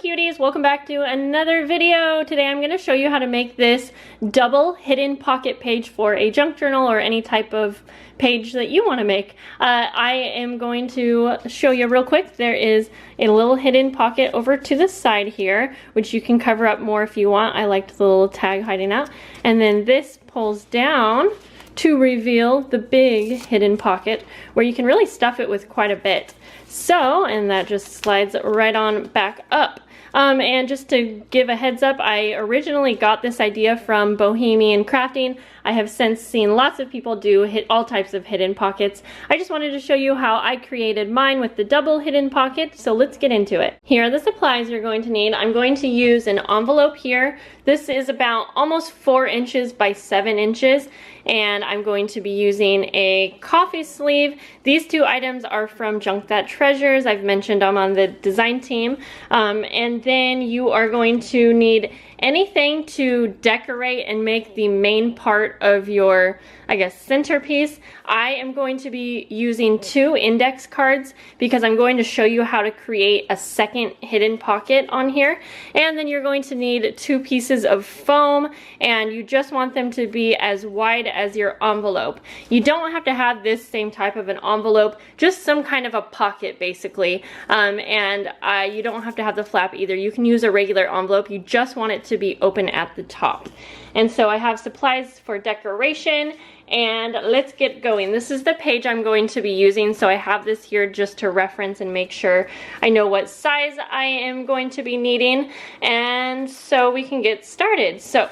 cuties, welcome back to another video. Today I'm going to show you how to make this double hidden pocket page for a junk journal or any type of page that you want to make. I am going to show you real quick. There is a little hidden pocket over to the side here, which you can cover up more if you want. I liked the little tag hiding out. And then this pulls down to reveal the big hidden pocket where you can really stuff it with quite a bit. So, and that just slides right on back up. And just to give a heads up, I originally got this idea from Bohemian Crafting. I have since seen lots of people do all types of hidden pockets. I just wanted to show you how I created mine with the double hidden pocket, so let's get into it. Here are the supplies you're going to need. I'm going to use an envelope here. This is about almost 4 inches by 7 inches, and I'm going to be using a coffee sleeve. These two items are from Junk That Treasures. I've mentioned them on the design team. And then you are going to need anything to decorate and make the main part of your, I guess, centerpiece. I am going to be using 2 index cards because I'm going to show you how to create a second hidden pocket on here. And then you're going to need 2 pieces of foam, and you just want them to be as wide as your envelope. You don't have to have this same type of an envelope, just some kind of a pocket basically. You don't have to have the flap either. You can use a regular envelope. You just want it to be open at the top. And so I have supplies for decoration, and let's get going. This is the page I'm going to be using, so I have this here just to reference and make sure I know what size I am going to be needing, and so we can get started. So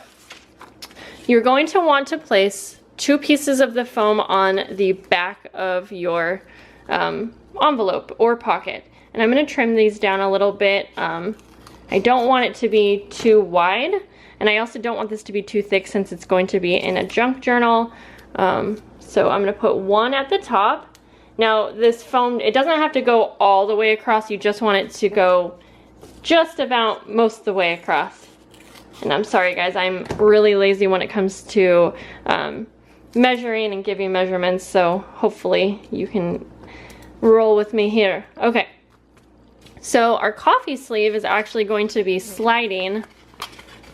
you're going to want to place 2 pieces of the foam on the back of your envelope or pocket, and I'm going to trim these down a little bit. I don't want it to be too wide, and I also don't want this to be too thick since it's going to be in a junk journal. So I'm going to put 1 at the top. Now this foam, it doesn't have to go all the way across, you just want it to go just about most of the way across. And I'm sorry guys, I'm really lazy when it comes to measuring and giving measurements, so hopefully you can roll with me here. Okay. So our coffee sleeve is actually going to be sliding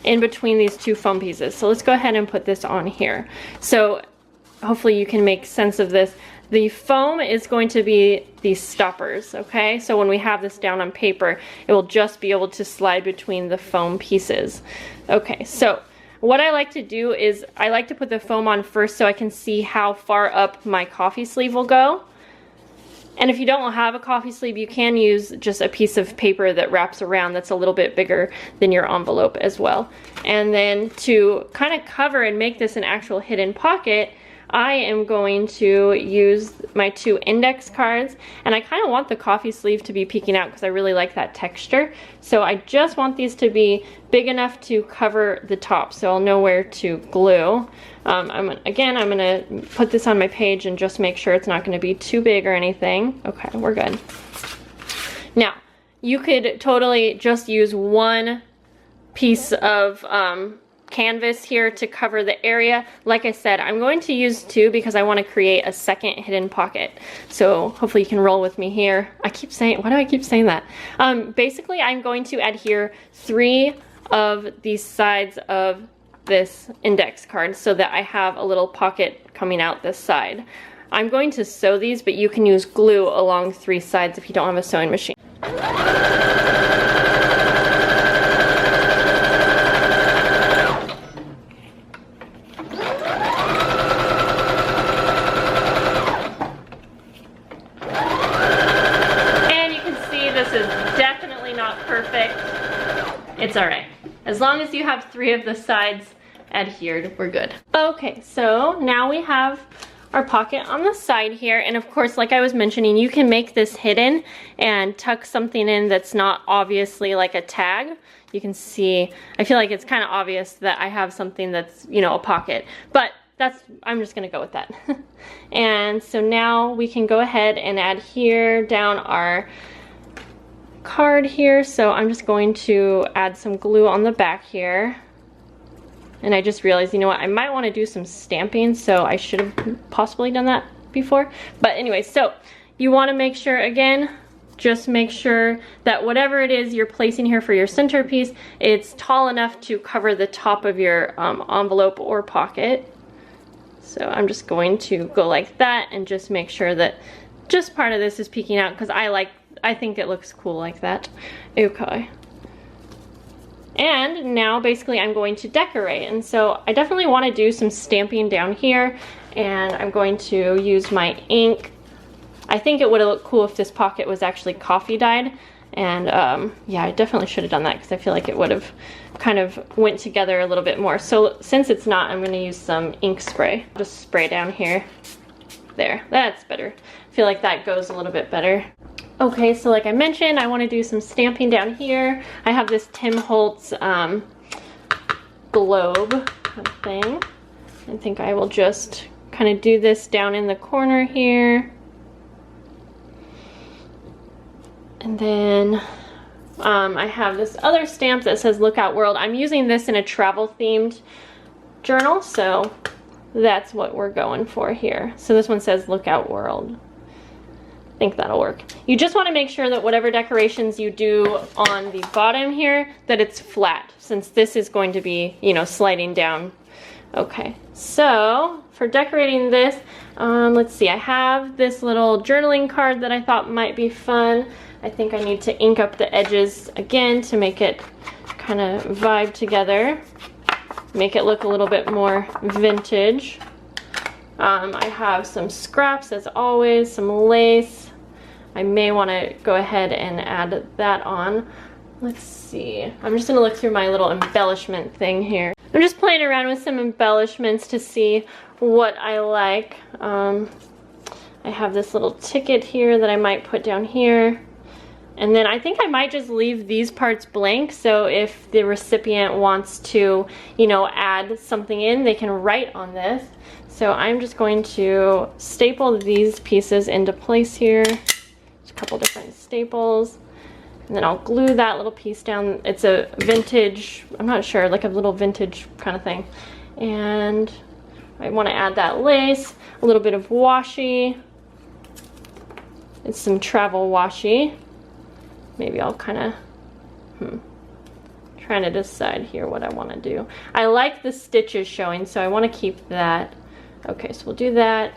in between these 2 foam pieces. So let's go ahead and put this on here. So hopefully you can make sense of this. The foam is going to be these stoppers, okay? So when we have this down on paper, it will just be able to slide between the foam pieces. Okay, so what I like to do is I like to put the foam on first so I can see how far up my coffee sleeve will go. And if you don't have a coffee sleeve, you can use just a piece of paper that wraps around that's a little bit bigger than your envelope as well. And then to kind of cover and make this an actual hidden pocket, I am going to use my 2 index cards, and I kind of want the coffee sleeve to be peeking out because I really like that texture. So I just want these to be big enough to cover the top so I'll know where to glue. I'm going to put this on my page and just make sure it's not going to be too big or anything. Okay, we're good. Now, you could totally just use 1 piece of canvas here to cover the area. Like I said, I'm going to use 2 because I want to create a second hidden pocket. So hopefully you can roll with me here. I keep saying, why do I keep saying that? Basically, I'm going to adhere 3 of these sides of this index card so that I have a little pocket coming out this side. I'm going to sew these, but you can use glue along 3 sides if you don't have a sewing machine. It's alright. As long as you have 3 of the sides adhered, we're good. Okay, so now we have our pocket on the side here, and of course, like I was mentioning, you can make this hidden and tuck something in that's not obviously like a tag. You can see, I feel like it's kind of obvious that I have something that's, you know, a pocket, but I'm just gonna go with that. And so now we can go ahead and adhere down our card here. So I'm just going to add some glue on the back here. And I just realized, you know what, I might want to do some stamping, so I should have possibly done that before. But anyway, so you want to make sure, again, just make sure that whatever it is you're placing here for your centerpiece, it's tall enough to cover the top of your envelope or pocket. So I'm just going to go like that and just make sure that just part of this is peeking out, because I think it looks cool like that. Okay. And now basically I'm going to decorate, and so I definitely want to do some stamping down here, and I'm going to use my ink. I think it would have looked cool if this pocket was actually coffee dyed, and yeah, I definitely should have done that because I feel like it would have kind of went together a little bit more. So since it's not, I'm going to use some ink spray. Just spray down here. There, that's better. I feel like that goes a little bit better. Okay, so like I mentioned, I want to do some stamping down here. I have this Tim Holtz globe thing. I think I will just kind of do this down in the corner here. And then I have this other stamp that says Look Out World. I'm using this in a travel themed journal, so that's what we're going for here. So this one says Look Out World. I think that'll work. You just want to make sure that whatever decorations you do on the bottom here, that it's flat, since this is going to be, you know, sliding down. Okay, so for decorating this, let's see, I have this little journaling card that I thought might be fun. I think I need to ink up the edges again to make it kind of vibe together, make it look a little bit more vintage. I have some scraps as always, some lace. I may want to go ahead and add that on. Let's see. I'm just going to look through my little embellishment thing here. I'm just playing around with some embellishments to see what I like. I have this little ticket here that I might put down here. And then I think I might just leave these parts blank, so if the recipient wants to, you know, add something in, they can write on this. So I'm just going to staple these pieces into place here. Just a couple different staples. And then I'll glue that little piece down. It's a vintage, I'm not sure, like a little vintage kind of thing. And I want to add that lace, a little bit of washi. It's some travel washi. Maybe I'll kind of, trying to decide here what I want to do. I like the stitches showing, so I want to keep that. Okay, so we'll do that.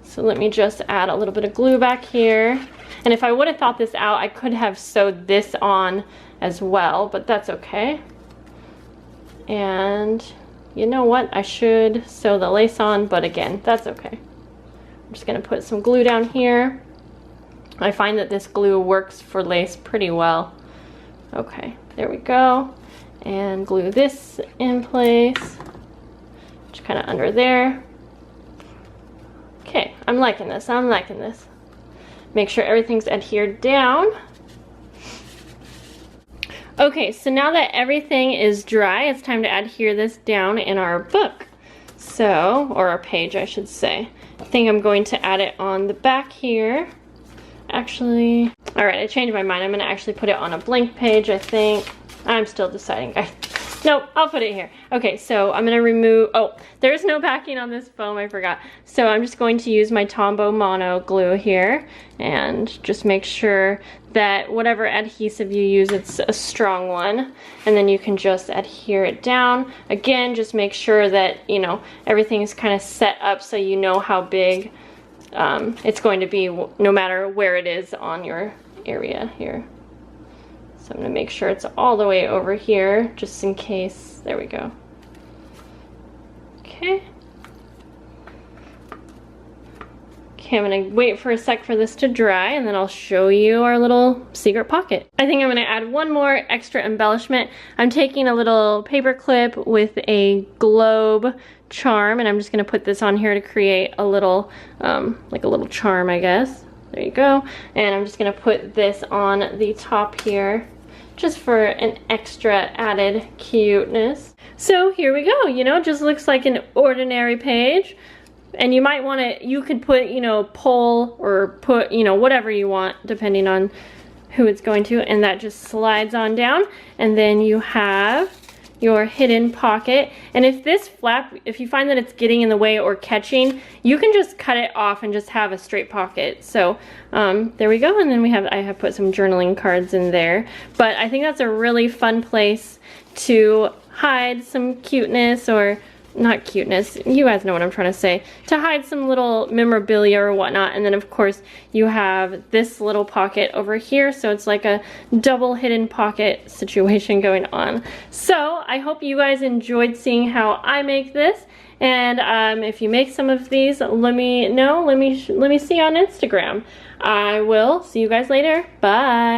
So let me just add a little bit of glue back here. And if I would have thought this out, I could have sewed this on as well, but that's okay. And you know what? I should sew the lace on, but again, that's okay. I'm just gonna put some glue down here. I find that this glue works for lace pretty well. Okay, there we go. And glue this in place, just kind of under there. Okay, I'm liking this, I'm liking this. Make sure everything's adhered down. Okay, so now that everything is dry, it's time to adhere this down in our book. So, or our page, I should say. I think I'm going to add it on the back here. Actually, all right, I changed my mind. I'm gonna actually put it on a blank page, I think. I'm still deciding, guys. Nope, I'll put it here. Okay, so I'm gonna remove, oh, there's no backing on this foam, I forgot. So I'm just going to use my Tombow Mono glue here and just make sure that whatever adhesive you use, it's a strong one. And then you can just adhere it down. Again, just make sure that, you know, everything's kind of set up so you know how big it's going to be no matter where it is on your area here. So I'm going to make sure it's all the way over here just in case. There we go. Okay. Okay, I'm going to wait for a sec for this to dry and then I'll show you our little secret pocket. I think I'm going to add one more extra embellishment. I'm taking a little paper clip with a globe charm and I'm just going to put this on here to create a little, like a little charm, I guess. There you go. And I'm just going to put this on the top here just for an extra added cuteness. So here we go, you know, it just looks like an ordinary page. And you might want to, you could put, you know, pull or put, you know, whatever you want depending on who it's going to, and that just slides on down. And then you have your hidden pocket. And if this flap, if you find that it's getting in the way or catching, you can just cut it off and just have a straight pocket. So there we go. And then I have put some journaling cards in there. But I think that's a really fun place to hide some cuteness, or not cuteness, you guys know what I'm trying to say, to hide some little memorabilia or whatnot. And then of course you have this little pocket over here, so it's like a double hidden pocket situation going on. So I hope you guys enjoyed seeing how I make this, and if you make some of these, let me know. Let me see on Instagram. I will see you guys later. Bye.